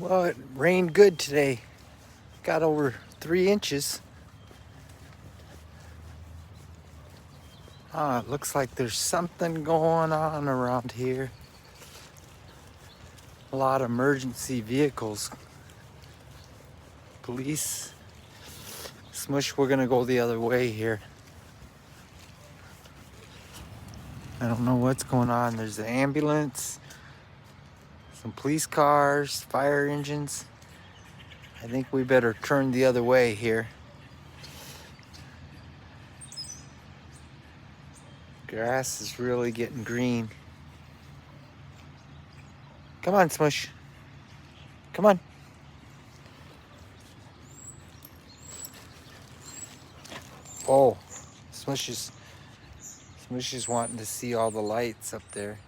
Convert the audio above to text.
Well, it rained good today. Got over 3 inches. It looks like there's something going on around here. A lot of emergency vehicles. Police. Smush, we're gonna go the other way here. I don't know what's going on. There's an ambulance, some police cars, fire engines. I think we better turn the other way here. Grass is really getting green. Come on, Smush. Come on. Oh, Smush is wanting to see all the lights up there.